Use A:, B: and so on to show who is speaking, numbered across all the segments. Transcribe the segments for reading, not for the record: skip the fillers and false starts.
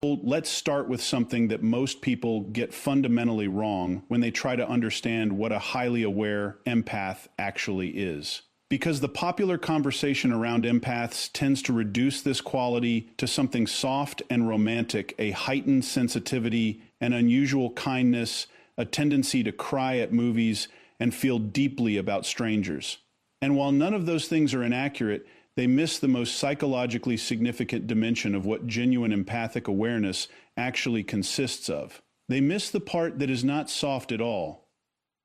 A: Well, let's start with something that most people get fundamentally wrong when they try to understand what a highly aware empath actually is. Because the popular conversation around empaths tends to reduce this quality to something soft and romantic, a heightened sensitivity, an unusual kindness, a tendency to cry at movies, and feel deeply about strangers. And while none of those things are inaccurate, they miss the most psychologically significant dimension of what genuine empathic awareness actually consists of. They miss the part that is not soft at all,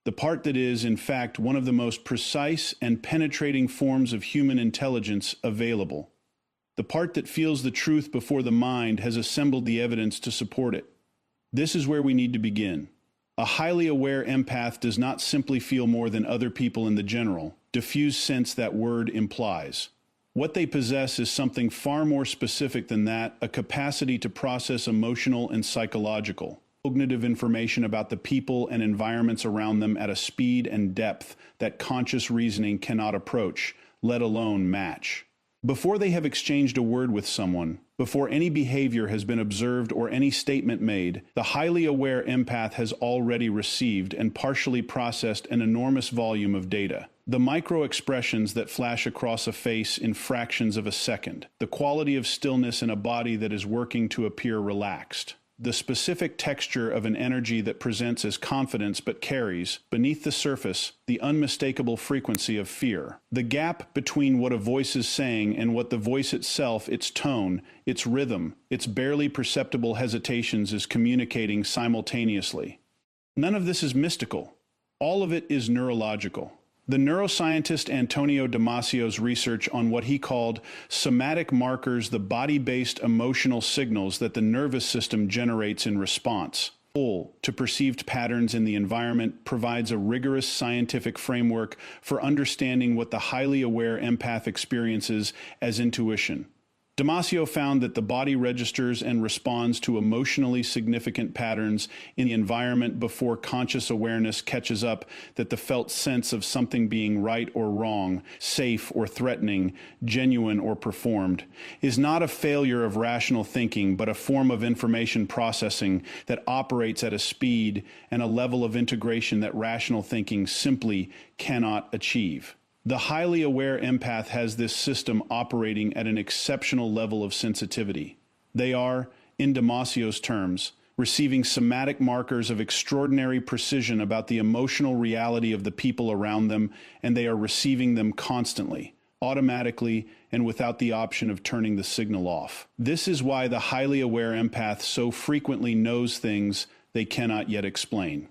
A: the part that is, in fact, one of the most precise and penetrating forms of human intelligence available, the part that feels the truth before the mind has assembled the evidence to support it. This is where we need to begin. A highly aware empath does not simply feel more than other people in the general, diffuse sense that word implies. What they possess is something far more specific than that, a capacity to process emotional and psychological, cognitive information about the people and environments around them at a speed and depth that conscious reasoning cannot approach, let alone match. Before they have exchanged a word with someone, before any behavior has been observed or any statement made, the highly aware empath has already received and partially processed an enormous volume of data. The micro-expressions that flash across a face in fractions of a second, the quality of stillness in a body that is working to appear relaxed, the specific texture of an energy that presents as confidence but carries, beneath the surface, the unmistakable frequency of fear. The gap between what a voice is saying and what the voice itself, its tone, its rhythm, its barely perceptible hesitations is communicating simultaneously. None of this is mystical. All of it is neurological. The neuroscientist Antonio Damasio's research on what he called somatic markers, the body-based emotional signals that the nervous system generates in response to perceived patterns in the environment, provides a rigorous scientific framework for understanding what the highly aware empath experiences as intuition. Damasio found that the body registers and responds to emotionally significant patterns in the environment before conscious awareness catches up, that the felt sense of something being right or wrong, safe or threatening, genuine or performed, is not a failure of rational thinking, but a form of information processing that operates at a speed and a level of integration that rational thinking simply cannot achieve. The highly aware empath has this system operating at an exceptional level of sensitivity. They are, in Damasio's terms, receiving somatic markers of extraordinary precision about the emotional reality of the people around them, and they are receiving them constantly, automatically, and without the option of turning the signal off. This is why the highly aware empath so frequently knows things they cannot yet explain.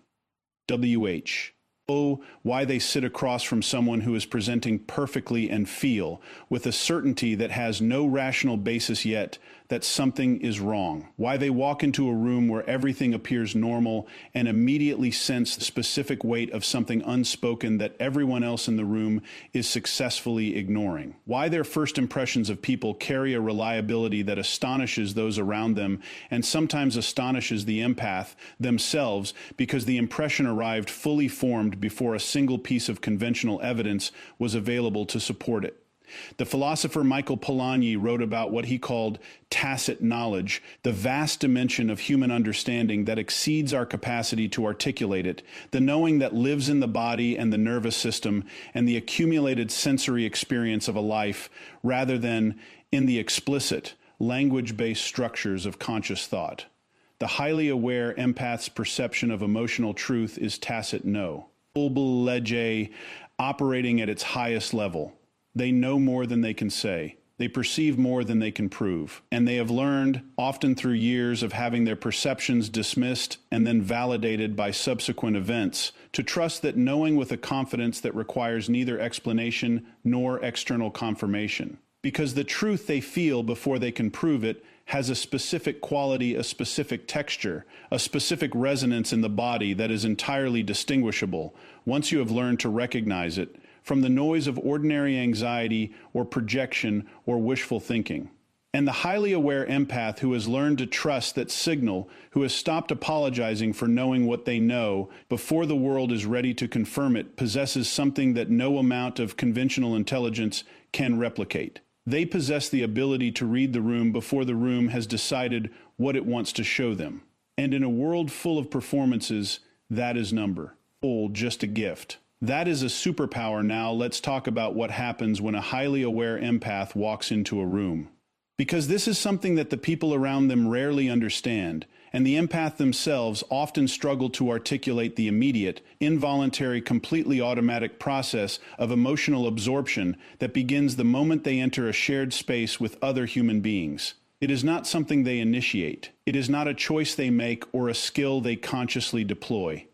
A: WH. Oh, why they sit across from someone who is presenting perfectly and feel, with a certainty that has no rational basis yet, that something is wrong. Why they walk into a room where everything appears normal and immediately sense the specific weight of something unspoken that everyone else in the room is successfully ignoring. Why their first impressions of people carry a reliability that astonishes those around them and sometimes astonishes the empath themselves, because the impression arrived fully formed before a single piece of conventional evidence was available to support it. The philosopher Michael Polanyi wrote about what he called tacit knowledge, the vast dimension of human understanding that exceeds our capacity to articulate it, the knowing that lives in the body and the nervous system and the accumulated sensory experience of a life, rather than in the explicit, language-based structures of conscious thought. The highly aware empath's perception of emotional truth is tacit know. Operating at its highest level. They know more than they can say. They perceive more than they can prove. And they have learned, often through years of having their perceptions dismissed and then validated by subsequent events, to trust that knowing with a confidence that requires neither explanation nor external confirmation. Because the truth they feel before they can prove it has a specific quality, a specific texture, a specific resonance in the body that is entirely distinguishable, once you have learned to recognize it, from the noise of ordinary anxiety or projection or wishful thinking. And the highly aware empath who has learned to trust that signal, who has stopped apologizing for knowing what they know before the world is ready to confirm it, possesses something that no amount of conventional intelligence can replicate. They possess the ability to read the room before the room has decided what it wants to show them. And in a world full of performances, that is number. Oh, just a gift. That is a superpower. Now let's talk about what happens when a highly aware empath walks into a room. Because this is something that the people around them rarely understand, and the empath themselves often struggle to articulate the immediate, involuntary, completely automatic process of emotional absorption that begins the moment they enter a shared space with other human beings. It is not something they initiate. It is not a choice they make or a skill they consciously deploy.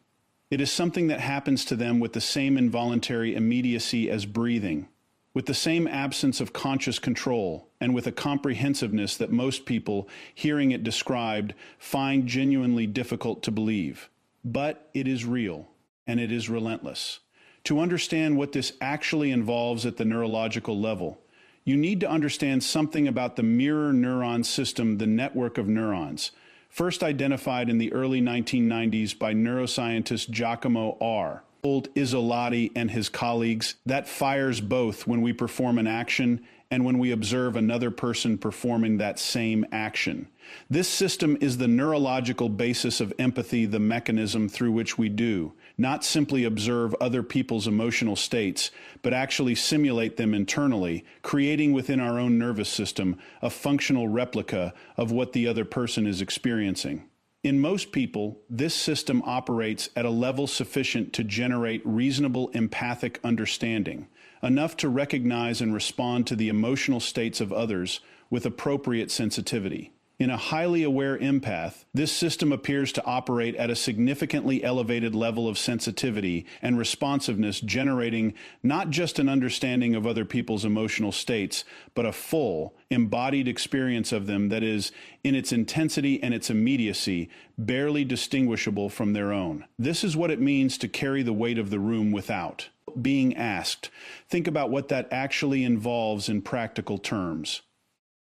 A: It is something that happens to them with the same involuntary immediacy as breathing, with the same absence of conscious control, and with a comprehensiveness that most people, hearing it described, find genuinely difficult to believe. But it is real, and it is relentless. To understand what this actually involves at the neurological level, you need to understand something about the mirror neuron system, the network of neurons, first identified in the early 1990s by neuroscientist Giacomo R. Isolati and his colleagues, that fires both when we perform an action and when we observe another person performing that same action. This system is the neurological basis of empathy, the mechanism through which we do not simply observe other people's emotional states, but actually simulate them internally, creating within our own nervous system a functional replica of what the other person is experiencing. In most people, this system operates at a level sufficient to generate reasonable empathic understanding, enough to recognize and respond to the emotional states of others with appropriate sensitivity. In a highly aware empath, this system appears to operate at a significantly elevated level of sensitivity and responsiveness, generating not just an understanding of other people's emotional states, but a full, embodied experience of them that is, in its intensity and its immediacy, barely distinguishable from their own. This is what it means to carry the weight of the room without being asked. Think about what that actually involves in practical terms.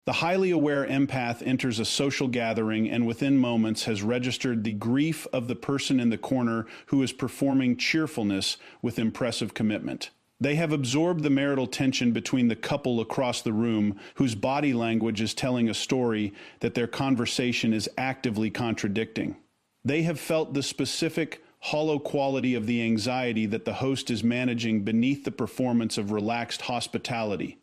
A: The highly aware empath enters a social gathering and within moments has registered the grief of the person in the corner who is performing cheerfulness with impressive commitment. They have absorbed the marital tension between the couple across the room whose body language is telling a story that their conversation is actively contradicting. They have felt the specific, hollow quality of the anxiety that the host is managing beneath the performance of relaxed hospitality.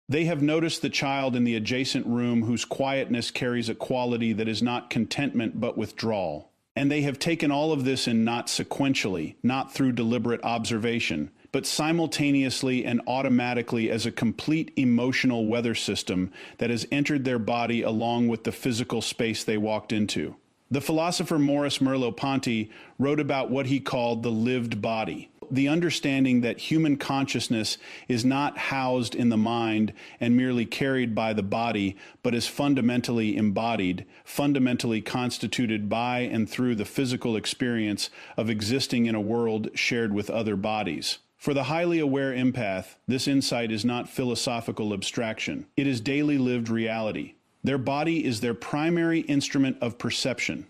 A: They have noticed the child in the adjacent room whose quietness carries a quality that is not contentment but withdrawal. And they have taken all of this in not sequentially, not through deliberate observation, but simultaneously and automatically as a complete emotional weather system that has entered their body along with the physical space they walked into. The philosopher Maurice Merleau-Ponty wrote about what he called the lived body, the understanding that human consciousness is not housed in the mind and merely carried by the body, but is fundamentally embodied, fundamentally constituted by and through the physical experience of existing in a world shared with other bodies. For the highly aware empath, this insight is not philosophical abstraction. It is daily lived reality. Their body is their primary instrument of perception.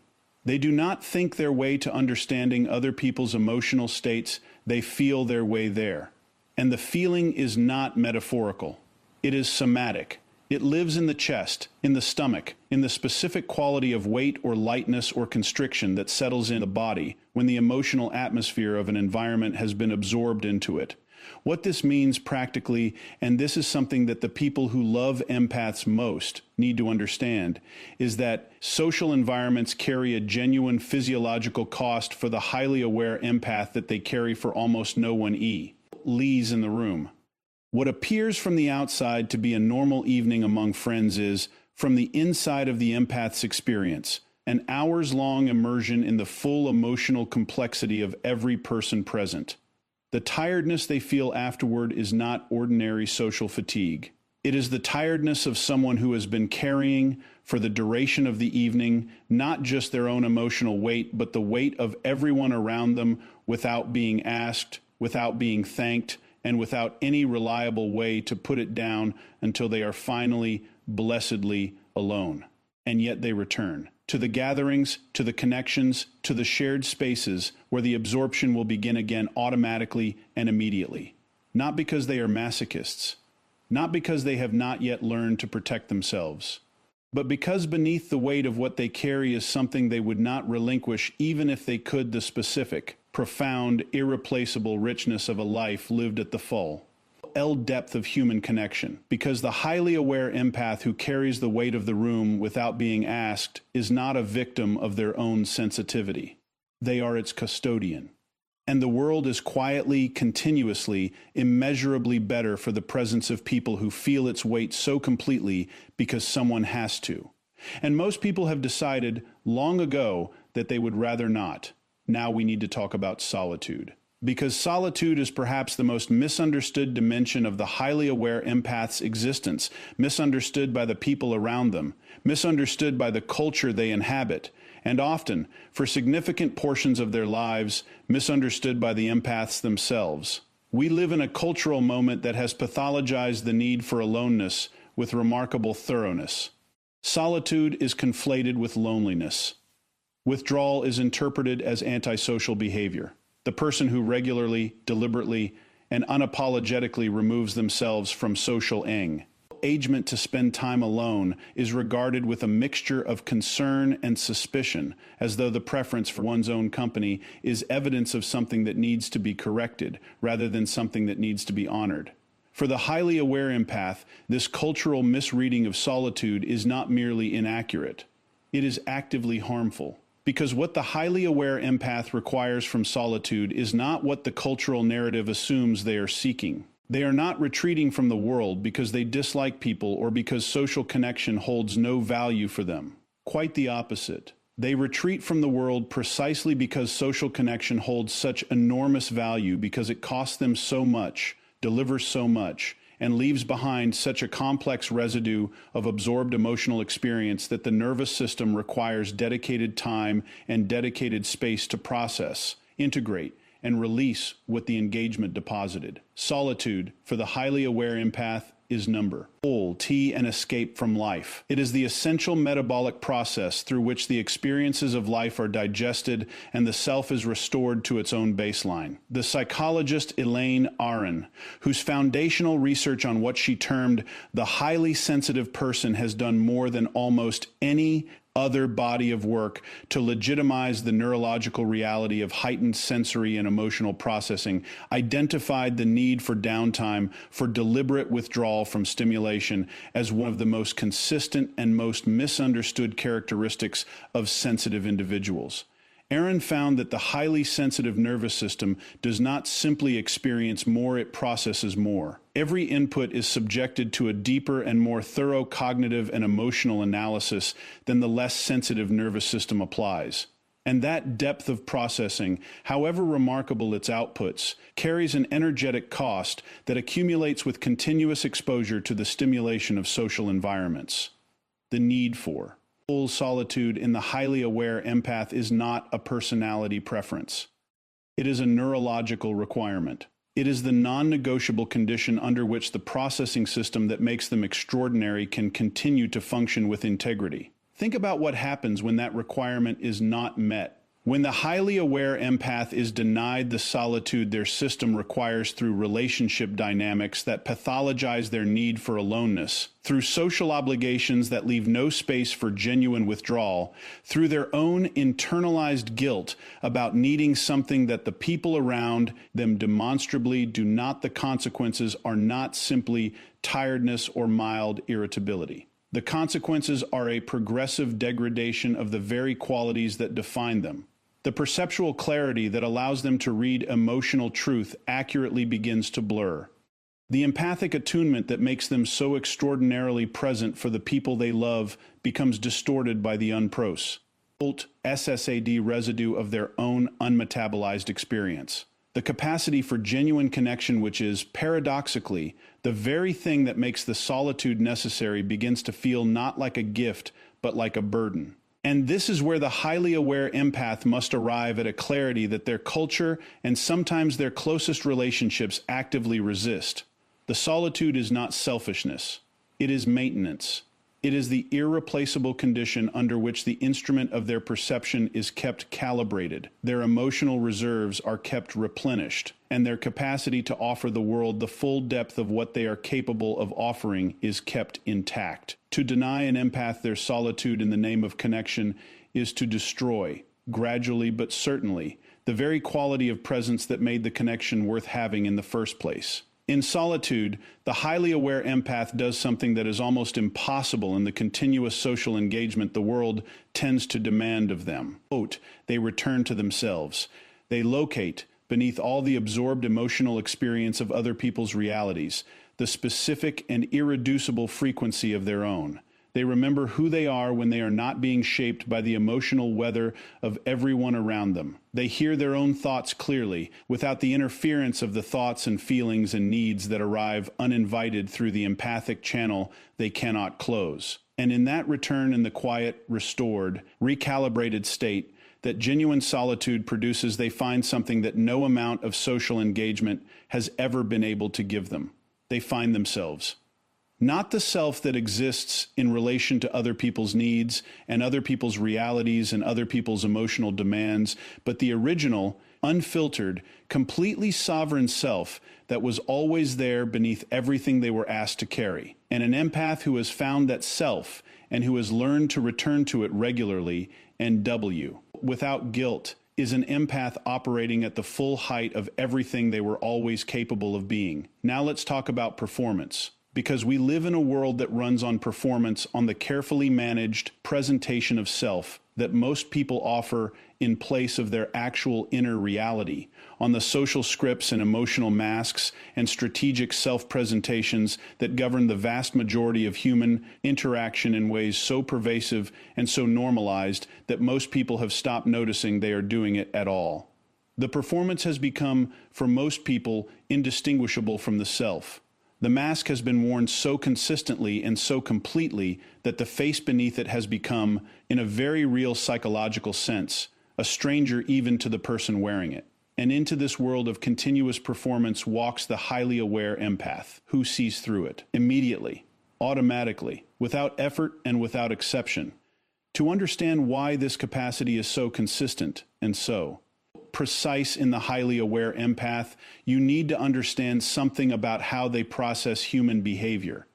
A: They do not think their way to understanding other people's emotional states, they feel their way there. And the feeling is not metaphorical. It is somatic. It lives in the chest, in the stomach, in the specific quality of weight or lightness or constriction that settles in the body when the emotional atmosphere of an environment has been absorbed into it. What this means practically, and this is something that the people who love empaths most need to understand, is that social environments carry a genuine physiological cost for the highly aware empath that they carry for almost no one. Lee's in the room. What appears from the outside to be a normal evening among friends is, from the inside of the empath's experience, an hours-long immersion in the full emotional complexity of every person present. The tiredness they feel afterward is not ordinary social fatigue. It is the tiredness of someone who has been carrying, for the duration of the evening, not just their own emotional weight, but the weight of everyone around them without being asked, without being thanked, and without any reliable way to put it down until they are finally, blessedly alone. And yet they return to the gatherings, to the connections, to the shared spaces where the absorption will begin again automatically and immediately. Not because they are masochists, not because they have not yet learned to protect themselves, but because beneath the weight of what they carry is something they would not relinquish even if they could, the specific, profound, irreplaceable richness of a life lived at the full. Depth of human connection, because the highly aware empath who carries the weight of the room without being asked is not a victim of their own sensitivity. They are its custodian. And the world is quietly, continuously, immeasurably better for the presence of people who feel its weight so completely because someone has to. And most people have decided long ago that they would rather not. Now we need to talk about solitude. Because solitude is perhaps the most misunderstood dimension of the highly aware empath's existence, misunderstood by the people around them, misunderstood by the culture they inhabit, and often, for significant portions of their lives, misunderstood by the empaths themselves. We live in a cultural moment that has pathologized the need for aloneness with remarkable thoroughness. Solitude is conflated with loneliness. Withdrawal is interpreted as antisocial behavior. The person who regularly, deliberately, and unapologetically removes themselves from social engagement to spend time alone is regarded with a mixture of concern and suspicion, as though the preference for one's own company is evidence of something that needs to be corrected, rather than something that needs to be honored. For the highly aware empath, this cultural misreading of solitude is not merely inaccurate. It is actively harmful. Because what the highly aware empath requires from solitude is not what the cultural narrative assumes they are seeking. They are not retreating from the world because they dislike people or because social connection holds no value for them. Quite the opposite. They retreat from the world precisely because social connection holds such enormous value, because it costs them so much, delivers so much, and leaves behind such a complex residue of absorbed emotional experience that the nervous system requires dedicated time and dedicated space to process, integrate, and release what the engagement deposited. Solitude, for the highly aware empath, is number, and escape from life. It is the essential metabolic process through which the experiences of life are digested and the self is restored to its own baseline. The psychologist Elaine Aron, whose foundational research on what she termed the highly sensitive person has done more than almost any other body of work to legitimize the neurological reality of heightened sensory and emotional processing, identified the need for downtime, for deliberate withdrawal from stimulation, as one of the most consistent and most misunderstood characteristics of sensitive individuals. Aron found that the highly sensitive nervous system does not simply experience more, it processes more. Every input is subjected to a deeper and more thorough cognitive and emotional analysis than the less sensitive nervous system applies. And that depth of processing, however remarkable its outputs, carries an energetic cost that accumulates with continuous exposure to the stimulation of social environments. The need for full solitude in the highly aware empath is not a personality preference. It is a neurological requirement. It is the non-negotiable condition under which the processing system that makes them extraordinary can continue to function with integrity. Think about what happens when that requirement is not met. When the highly aware empath is denied the solitude their system requires through relationship dynamics that pathologize their need for aloneness, through social obligations that leave no space for genuine withdrawal, through their own internalized guilt about needing something that the people around them demonstrably do not, the consequences are not simply tiredness or mild irritability. The consequences are a progressive degradation of the very qualities that define them. The perceptual clarity that allows them to read emotional truth accurately begins to blur. The empathic attunement that makes them so extraordinarily present for the people they love becomes distorted by the SSAD residue of their own unmetabolized experience. The capacity for genuine connection, which is, paradoxically, the very thing that makes the solitude necessary, begins to feel not like a gift, but like a burden. And this is where the highly aware empath must arrive at a clarity that their culture and sometimes their closest relationships actively resist. The solitude is not selfishness. It is maintenance. It is the irreplaceable condition under which the instrument of their perception is kept calibrated, their emotional reserves are kept replenished, and their capacity to offer the world the full depth of what they are capable of offering is kept intact. To deny an empath their solitude in the name of connection is to destroy, gradually but certainly, the very quality of presence that made the connection worth having in the first place. In solitude, the highly aware empath does something that is almost impossible in the continuous social engagement the world tends to demand of them. Quote, they return to themselves. They locate, beneath all the absorbed emotional experience of other people's realities, the specific and irreducible frequency of their own. They remember who they are when they are not being shaped by the emotional weather of everyone around them. They hear their own thoughts clearly, without the interference of the thoughts and feelings and needs that arrive uninvited through the empathic channel they cannot close. And in that return in the quiet, restored, recalibrated state that genuine solitude produces, they find something that no amount of social engagement has ever been able to give them. They find themselves. Not the self that exists in relation to other people's needs and other people's realities and other people's emotional demands, but the original, unfiltered, completely sovereign self that was always there beneath everything they were asked to carry. And an empath who has found that self and who has learned to return to it regularly and without guilt, is an empath operating at the full height of everything they were always capable of being. Now let's talk about performance. Because we live in a world that runs on performance, on the carefully managed presentation of self that most people offer in place of their actual inner reality, on the social scripts and emotional masks and strategic self-presentations that govern the vast majority of human interaction in ways so pervasive and so normalized that most people have stopped noticing they are doing it at all. The performance has become, for most people, indistinguishable from the self. The mask has been worn so consistently and so completely that the face beneath it has become, in a very real psychological sense, a stranger even to the person wearing it. And into this world of continuous performance walks the highly aware empath, who sees through it, immediately, automatically, without effort and without exception. To understand why this capacity is so consistent and so precise in the highly aware empath, you need to understand something about how they process human behavior.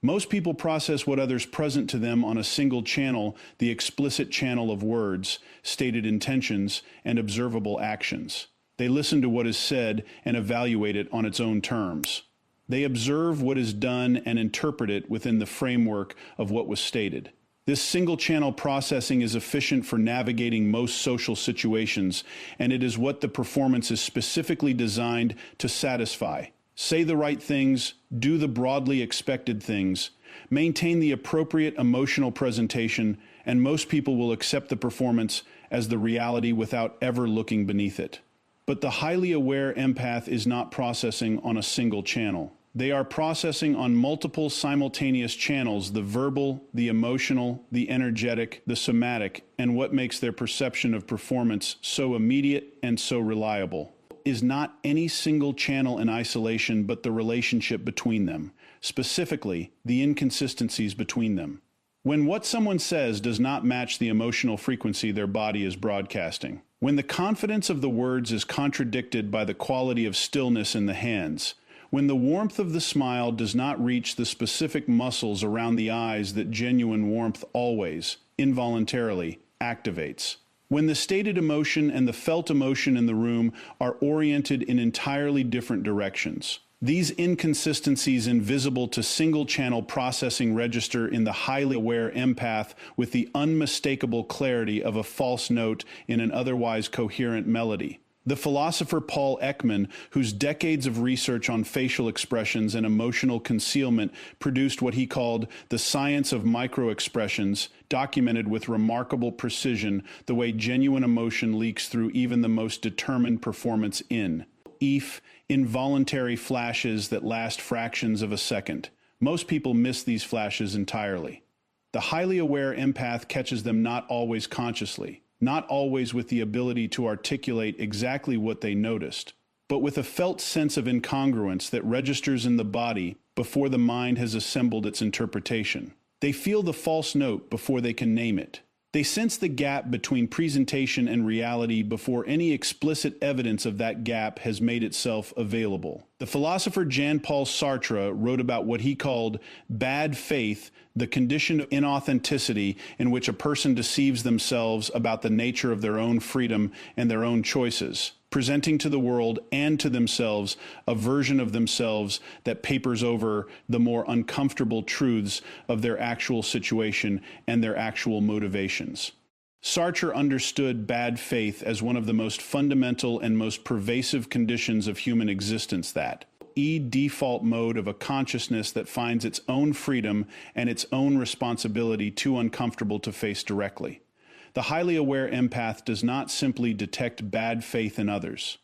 A: Most people process what others present to them on a single channel, the explicit channel of words, stated intentions, and observable actions. They listen to what is said and evaluate it on its own terms. They observe what is done and interpret it within the framework of what was stated. This single-channel processing is efficient for navigating most social situations, and it is what the performance is specifically designed to satisfy. Say the right things, do the broadly expected things, maintain the appropriate emotional presentation, and most people will accept the performance as the reality without ever looking beneath it. But the highly aware empath is not processing on a single channel. They are processing on multiple simultaneous channels: the verbal, the emotional, the energetic, the somatic, and what makes their perception of performance so immediate and so reliable is not any single channel in isolation, but the relationship between them, specifically the inconsistencies between them. When what someone says does not match the emotional frequency their body is broadcasting, when the confidence of the words is contradicted by the quality of stillness in the hands, when the warmth of the smile does not reach the specific muscles around the eyes that genuine warmth always, involuntarily, activates. When the stated emotion and the felt emotion in the room are oriented in entirely different directions. These inconsistencies invisible to single-channel processing register in the highly aware empath with the unmistakable clarity of a false note in an otherwise coherent melody. The philosopher Paul Ekman, whose decades of research on facial expressions and emotional concealment produced what he called the science of microexpressions, documented with remarkable precision the way genuine emotion leaks through even the most determined performance involuntary flashes that last fractions of a second. Most people miss these flashes entirely. The highly aware empath catches them not always consciously, not always with the ability to articulate exactly what they noticed, but with a felt sense of incongruence that registers in the body before the mind has assembled its interpretation. They feel the false note before they can name it. They sense the gap between presentation and reality before any explicit evidence of that gap has made itself available. The philosopher Jean-Paul Sartre wrote about what he called bad faith, the condition of inauthenticity in which a person deceives themselves about the nature of their own freedom and their own choices, presenting to the world and to themselves a version of themselves that papers over the more uncomfortable truths of their actual situation and their actual motivations. Sartre understood bad faith as one of the most fundamental and most pervasive conditions of human existence, that default mode of a consciousness that finds its own freedom and its own responsibility too uncomfortable to face directly. The highly aware empath does not simply detect bad faith in others.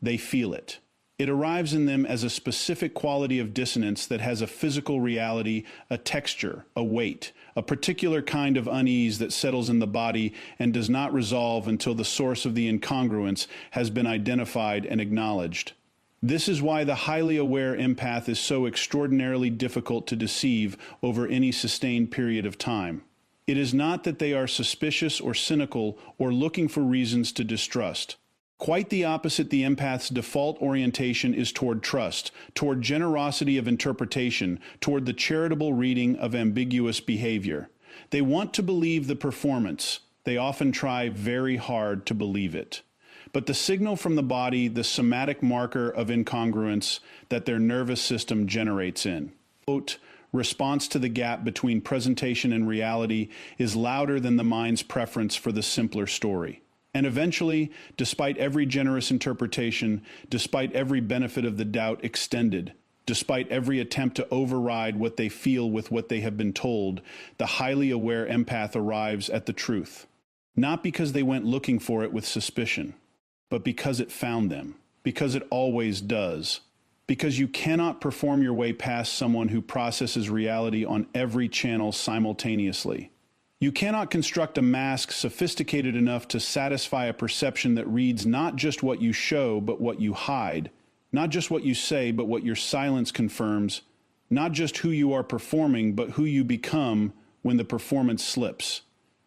A: They feel it. It arrives in them as a specific quality of dissonance that has a physical reality, a texture, a weight, a particular kind of unease that settles in the body and does not resolve until the source of the incongruence has been identified and acknowledged. This is why the highly aware empath is so extraordinarily difficult to deceive over any sustained period of time. It is not that they are suspicious or cynical or looking for reasons to distrust. Quite the opposite. The empath's default orientation is toward trust, toward generosity of interpretation, toward the charitable reading of ambiguous behavior. They want to believe the performance. They often try very hard to believe it. But the signal from the body, the somatic marker of incongruence that their nervous system generates in, quote, response to the gap between presentation and reality is louder than the mind's preference for the simpler story. And eventually, despite every generous interpretation, despite every benefit of the doubt extended, despite every attempt to override what they feel with what they have been told, the highly aware empath arrives at the truth. Not because they went looking for it with suspicion, but because it found them, because it always does. Because you cannot perform your way past someone who processes reality on every channel simultaneously. You cannot construct a mask sophisticated enough to satisfy a perception that reads not just what you show, but what you hide, not just what you say, but what your silence confirms, not just who you are performing, but who you become when the performance slips.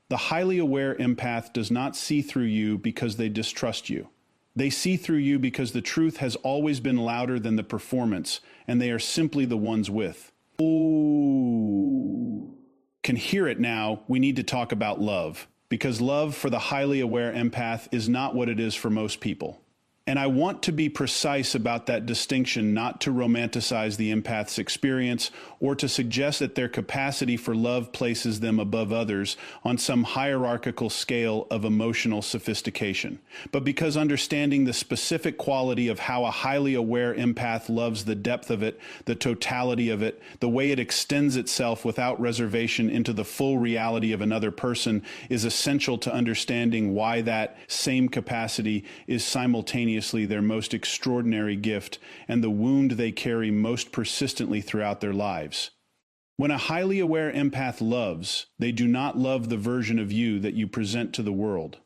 A: The highly aware empath does not see through you because they distrust you. They see through you because the truth has always been louder than the performance, and they are simply the ones with. Ooh. Can hear it now. We need to talk about love, because love for the highly aware empath is not what it is for most people. And I want to be precise about that distinction, not to romanticize the empath's experience or to suggest that their capacity for love places them above others on some hierarchical scale of emotional sophistication, but because understanding the specific quality of how a highly aware empath loves the depth of it, the totality of it, the way it extends itself without reservation into the full reality of another person is essential to understanding why that same capacity is simultaneously their most extraordinary gift and the wound they carry most persistently throughout their lives. When a highly aware empath loves, they do not love the version of you that you present to the world.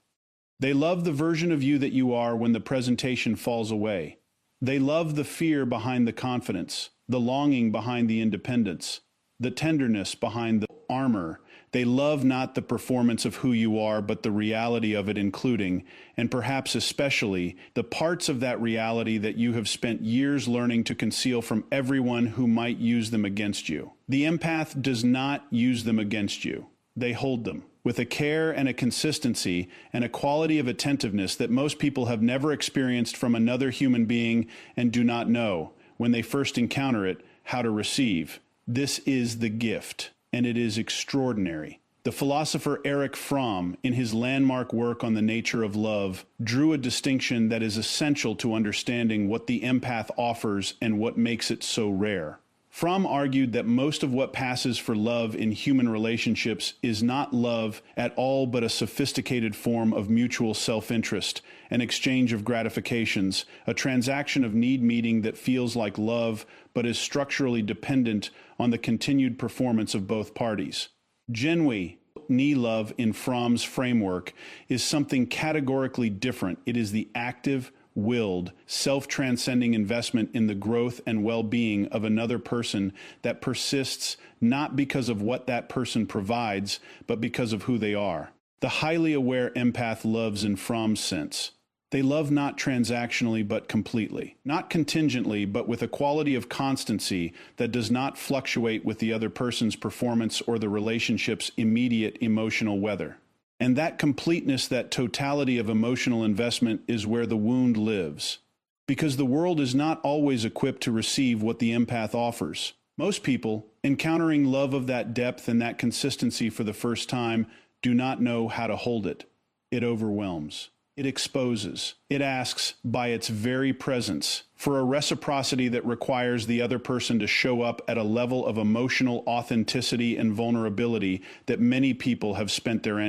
A: They love the version of you that you are when the presentation falls away. They love the fear behind the confidence, the longing behind the independence, the tenderness behind the armor. They love not the performance of who you are, but the reality of it, including, and perhaps especially, the parts of that reality that you have spent years learning to conceal from everyone who might use them against you. The empath does not use them against you. They hold them with a care and a consistency and a quality of attentiveness that most people have never experienced from another human being and do not know, when they first encounter it, how to receive. This is the gift. And it is extraordinary. The philosopher Erich Fromm, in his landmark work on the nature of love, drew a distinction that is essential to understanding what the empath offers and what makes it so rare. Fromm argued that most of what passes for love in human relationships is not love at all, but a sophisticated form of mutual self-interest, an exchange of gratifications, a transaction of need meeting that feels like love, but is structurally dependent on the continued performance of both parties. Genuine love in Fromm's framework is something categorically different. It is the active, willed, self-transcending investment in the growth and well-being of another person that persists not because of what that person provides, but because of who they are. The highly aware empath loves in Fromm's sense. They love not transactionally but completely, not contingently but with a quality of constancy that does not fluctuate with the other person's performance or the relationship's immediate emotional weather. And that completeness, that totality of emotional investment is where the wound lives. Because the world is not always equipped to receive what the empath offers. Most people, encountering love of that depth and that consistency for the first time, do not know how to hold it. It overwhelms. It exposes. It asks, by its very presence, for a reciprocity that requires the other person to show up at a level of emotional authenticity and vulnerability that many people have spent their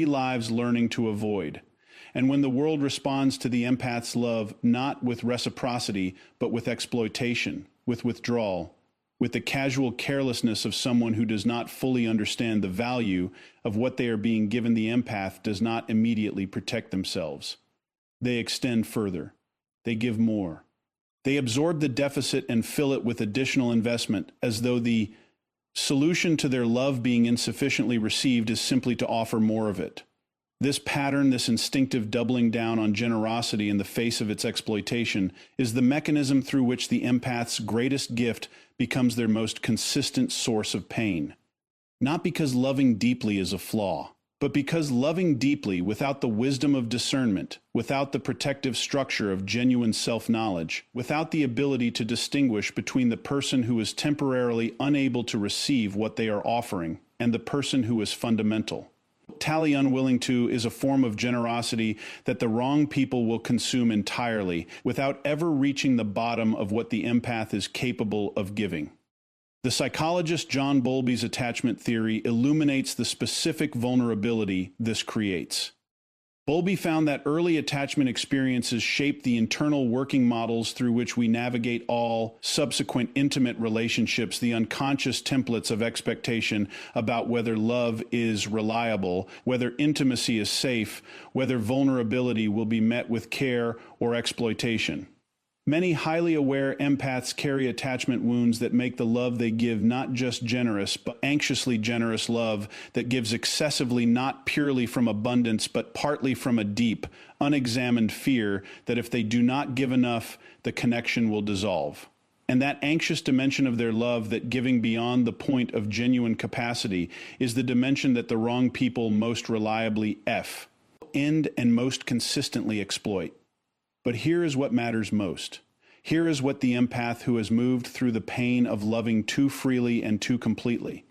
A: lives learning to avoid. And when the world responds to the empath's love not with reciprocity, but with exploitation, with withdrawal, with the casual carelessness of someone who does not fully understand the value of what they are being given, the empath does not immediately protect themselves. They extend further. They give more. They absorb the deficit and fill it with additional investment, as though the solution to their love being insufficiently received is simply to offer more of it. This pattern, this instinctive doubling down on generosity in the face of its exploitation, is the mechanism through which the empath's greatest gift becomes their most consistent source of pain. Not because loving deeply is a flaw, but because loving deeply without the wisdom of discernment, without the protective structure of genuine self-knowledge, without the ability to distinguish between the person who is temporarily unable to receive what they are offering and the person who is fundamental. Tally unwilling to is a form of generosity that the wrong people will consume entirely without ever reaching the bottom of what the empath is capable of giving. The psychologist John Bowlby's attachment theory illuminates the specific vulnerability this creates. Bowlby found that early attachment experiences shape the internal working models through which we navigate all subsequent intimate relationships, the unconscious templates of expectation about whether love is reliable, whether intimacy is safe, whether vulnerability will be met with care or exploitation. Many highly aware empaths carry attachment wounds that make the love they give not just generous, but anxiously generous love that gives excessively not purely from abundance, but partly from a deep, unexamined fear that if they do not give enough, the connection will dissolve. And that anxious dimension of their love, that giving beyond the point of genuine capacity, is the dimension that the wrong people most reliably end and most consistently exploit. But here is what matters most. Here is what the empath who has moved through the pain of loving too freely and too completely,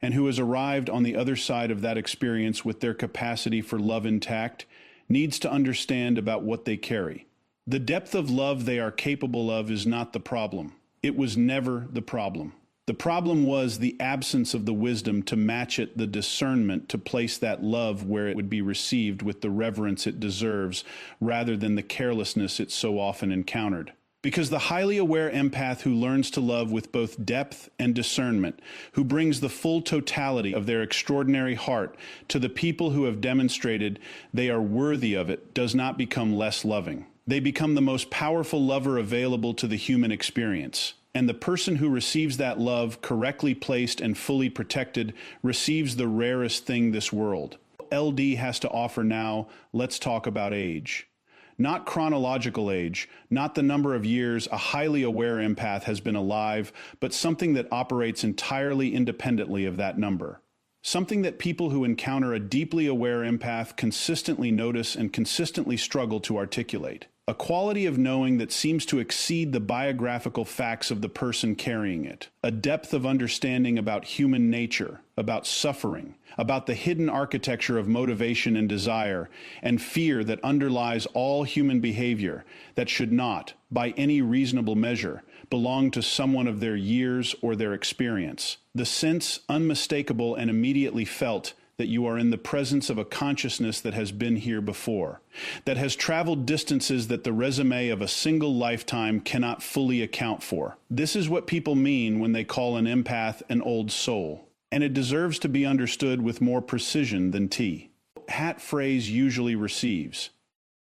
A: and who has arrived on the other side of that experience with their capacity for love intact, needs to understand about what they carry. The depth of love they are capable of is not the problem. It was never the problem. The problem was the absence of the wisdom to match it, the discernment to place that love where it would be received with the reverence it deserves, rather than the carelessness it so often encountered. Because the highly aware empath who learns to love with both depth and discernment, who brings the full totality of their extraordinary heart to the people who have demonstrated they are worthy of it, does not become less loving. They become the most powerful lover available to the human experience. And the person who receives that love, correctly placed and fully protected, receives the rarest thing this world. LD has to offer now, let's talk about age. Not chronological age, not the number of years a highly aware empath has been alive, but something that operates entirely independently of that number. Something that people who encounter a deeply aware empath consistently notice and consistently struggle to articulate. A quality of knowing that seems to exceed the biographical facts of the person carrying it. A depth of understanding about human nature, about suffering, about the hidden architecture of motivation and desire, and fear that underlies all human behavior that should not, by any reasonable measure, belong to someone of their years or their experience. The sense, unmistakable and immediately felt, that you are in the presence of a consciousness that has been here before, that has traveled distances that the resume of a single lifetime cannot fully account for. This is what people mean when they call an empath an old soul, and it deserves to be understood with more precision than tea. Hat phrase usually receives.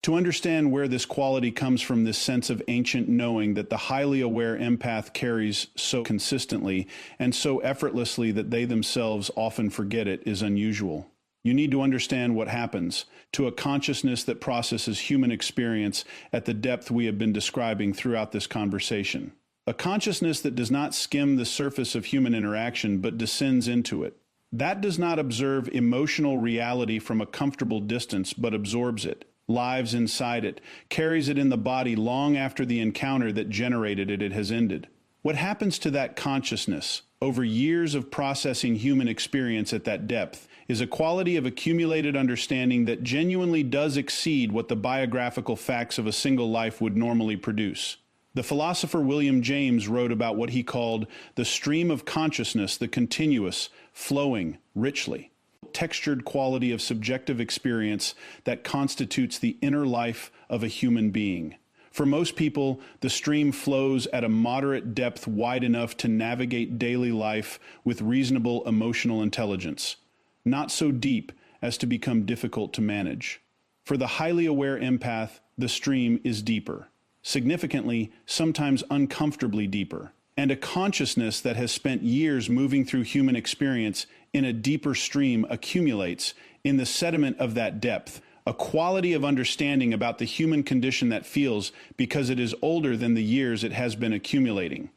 A: To understand where this quality comes from, this sense of ancient knowing that the highly aware empath carries so consistently and so effortlessly that they themselves often forget it, is unusual. You need to understand what happens to a consciousness that processes human experience at the depth we have been describing throughout this conversation. A consciousness that does not skim the surface of human interaction but descends into it. That does not observe emotional reality from a comfortable distance but absorbs it, lives inside it, carries it in the body long after the encounter that generated it has ended. What happens to that consciousness over years of processing human experience at that depth is a quality of accumulated understanding that genuinely does exceed what the biographical facts of a single life would normally produce. The philosopher William James wrote about what he called the stream of consciousness, the continuous, flowing, richly textured quality of subjective experience that constitutes the inner life of a human being. For most people, the stream flows at a moderate depth wide enough to navigate daily life with reasonable emotional intelligence, not so deep as to become difficult to manage. For the highly aware empath, the stream is deeper, significantly, sometimes uncomfortably deeper, and a consciousness that has spent years moving through human experience in a deeper stream accumulates in the sediment of that depth, a quality of understanding about the human condition that feels because it is older than the years it has been accumulating.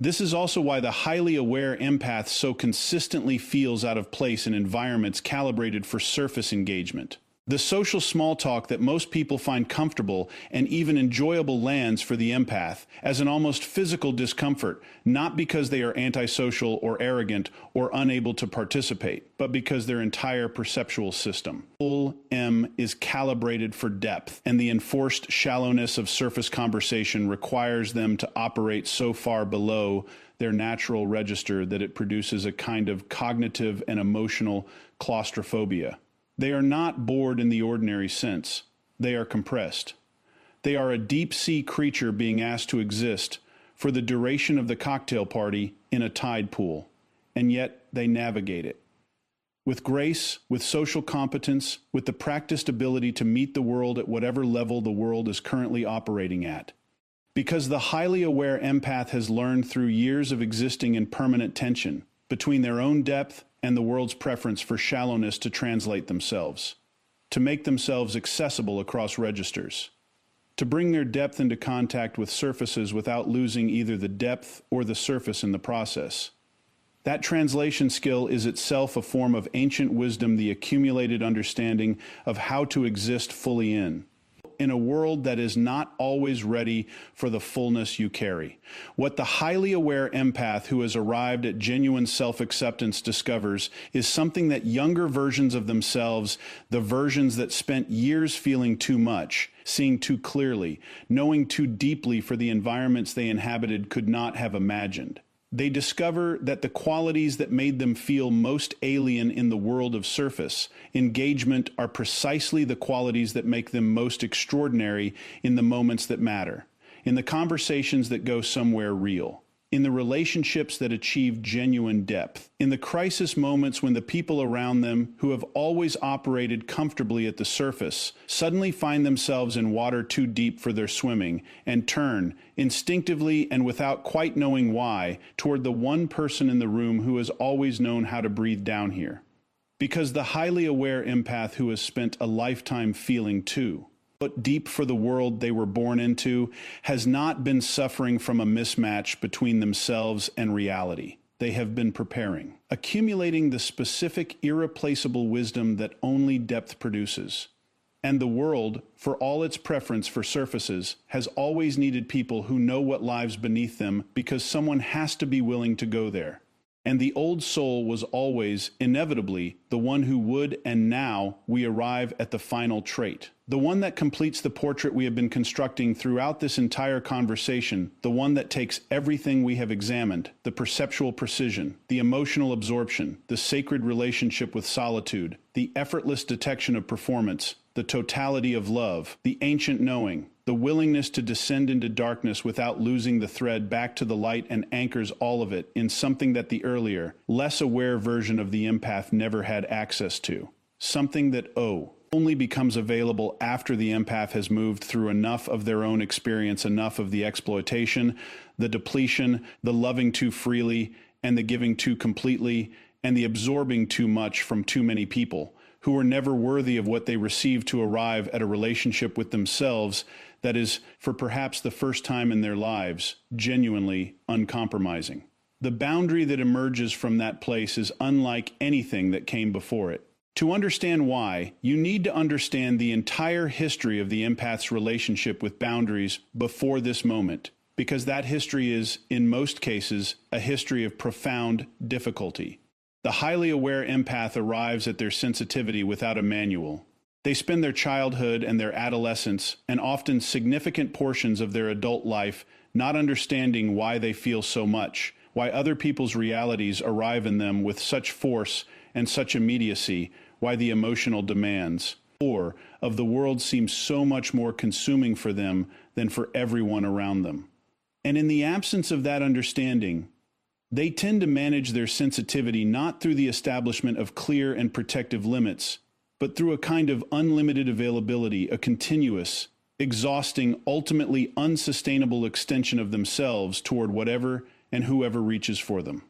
A: This is also why the highly aware empath so consistently feels out of place in environments calibrated for surface engagement. The social small talk that most people find comfortable and even enjoyable lands for the empath as an almost physical discomfort, not because they are antisocial or arrogant or unable to participate, but because their entire perceptual system, full M, is calibrated for depth, and the enforced shallowness of surface conversation requires them to operate so far below their natural register that it produces a kind of cognitive and emotional claustrophobia. They are not bored in the ordinary sense. They are compressed. They are a deep-sea creature being asked to exist for the duration of the cocktail party in a tide pool, and yet they navigate it. With grace, with social competence, with the practiced ability to meet the world at whatever level the world is currently operating at. Because the highly aware empath has learned through years of existing in permanent tension between their own depth and the world's preference for shallowness to translate themselves, to make themselves accessible across registers, to bring their depth into contact with surfaces without losing either the depth or the surface in the process. That translation skill is itself a form of ancient wisdom, the accumulated understanding of how to exist fully in a world that is not always ready for the fullness you carry. What the highly aware empath who has arrived at genuine self-acceptance discovers is something that younger versions of themselves, the versions that spent years feeling too much, seeing too clearly, knowing too deeply for the environments they inhabited, could not have imagined. They discover that the qualities that made them feel most alien in the world of surface engagement are precisely the qualities that make them most extraordinary in the moments that matter, in the conversations that go somewhere real, in the relationships that achieve genuine depth, in the crisis moments when the people around them, who have always operated comfortably at the surface, suddenly find themselves in water too deep for their swimming and turn, instinctively and without quite knowing why, toward the one person in the room who has always known how to breathe down here. Because the highly aware empath who has spent a lifetime feeling too deep for the world they were born into has not been suffering from a mismatch between themselves and reality. They have been preparing, accumulating the specific, irreplaceable wisdom that only depth produces. And the world, for all its preference for surfaces, has always needed people who know what lies beneath them because someone has to be willing to go there. And the old soul was always, inevitably, the one who would, and now we arrive at the final trait. The one that completes the portrait we have been constructing throughout this entire conversation, the one that takes everything we have examined, the perceptual precision, the emotional absorption, the sacred relationship with solitude, the effortless detection of performance, the totality of love, the ancient knowing, the willingness to descend into darkness without losing the thread back to the light, and anchors all of it in something that the earlier, less aware version of the empath never had access to. Something that, only becomes available after the empath has moved through enough of their own experience, enough of the exploitation, the depletion, the loving too freely, and the giving too completely, and the absorbing too much from too many people, who were never worthy of what they received to arrive at a relationship with themselves that is, for perhaps the first time in their lives, genuinely uncompromising. The boundary that emerges from that place is unlike anything that came before it. To understand why, you need to understand the entire history of the empath's relationship with boundaries before this moment, because that history is, in most cases, a history of profound difficulty. The highly aware empath arrives at their sensitivity without a manual. They spend their childhood and their adolescence, and often significant portions of their adult life, not understanding why they feel so much, why other people's realities arrive in them with such force and such immediacy, why the emotional demands of the world seem so much more consuming for them than for everyone around them. And in the absence of that understanding, they tend to manage their sensitivity not through the establishment of clear and protective limits, but through a kind of unlimited availability, a continuous, exhausting, ultimately unsustainable extension of themselves toward whatever and whoever reaches for them.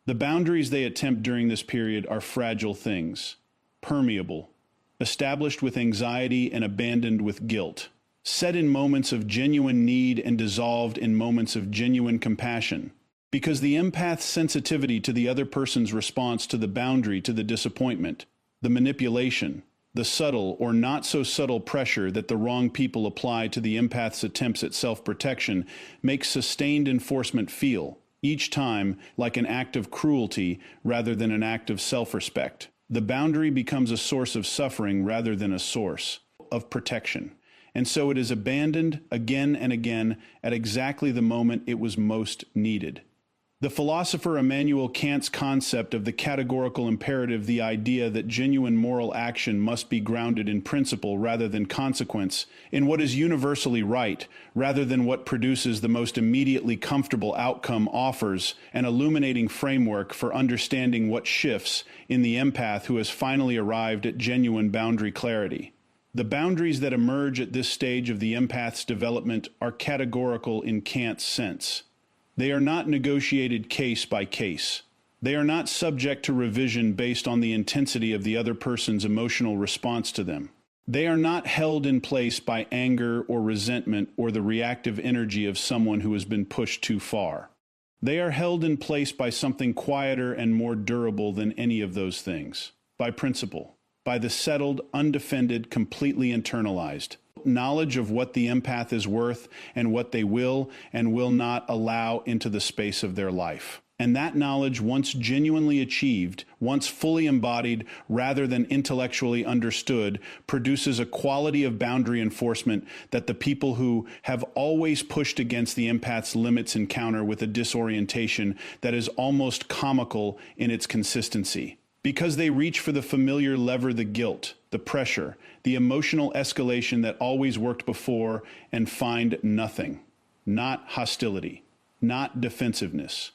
A: The boundaries they attempt during this period are fragile things, permeable, established with anxiety and abandoned with guilt, set in moments of genuine need and dissolved in moments of genuine compassion. Because the empath's sensitivity to the other person's response to the boundary, to the disappointment, the manipulation, the subtle or not so subtle pressure that the wrong people apply to the empath's attempts at self-protection makes sustained enforcement feel, each time, like an act of cruelty rather than an act of self-respect. The boundary becomes a source of suffering rather than a source of protection. And so it is abandoned again and again at exactly the moment it was most needed. The philosopher Immanuel Kant's concept of the categorical imperative, the idea that genuine moral action must be grounded in principle rather than consequence, in what is universally right, rather than what produces the most immediately comfortable outcome, offers an illuminating framework for understanding what shifts in the empath who has finally arrived at genuine boundary clarity. The boundaries that emerge at this stage of the empath's development are categorical in Kant's sense. They are not negotiated case by case. They are not subject to revision based on the intensity of the other person's emotional response to them. They are not held in place by anger or resentment or the reactive energy of someone who has been pushed too far. They are held in place by something quieter and more durable than any of those things, by principle, by the settled, undefended, completely internalized knowledge of what the empath is worth and what they will and will not allow into the space of their life. And that knowledge, once genuinely achieved, once fully embodied rather than intellectually understood, produces a quality of boundary enforcement that the people who have always pushed against the empath's limits encounter with a disorientation that is almost comical in its consistency. Because they reach for the familiar lever, the guilt, the pressure, the emotional escalation that always worked before, and find nothing. Not hostility, not defensiveness,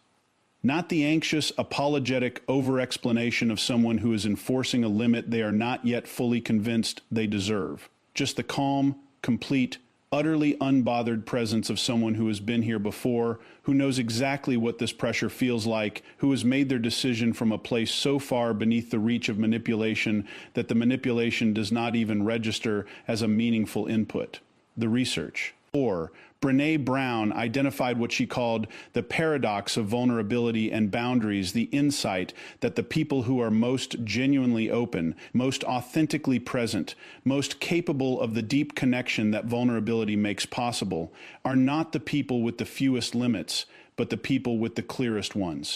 A: not the anxious, apologetic over-explanation of someone who is enforcing a limit they are not yet fully convinced they deserve. Just the calm, complete, utterly unbothered presence of someone who has been here before, who knows exactly what this pressure feels like, who has made their decision from a place so far beneath the reach of manipulation that the manipulation does not even register as a meaningful input. The research. Or, Brené Brown identified what she called the paradox of vulnerability and boundaries, the insight that the people who are most genuinely open, most authentically present, most capable of the deep connection that vulnerability makes possible, are not the people with the fewest limits, but the people with the clearest ones.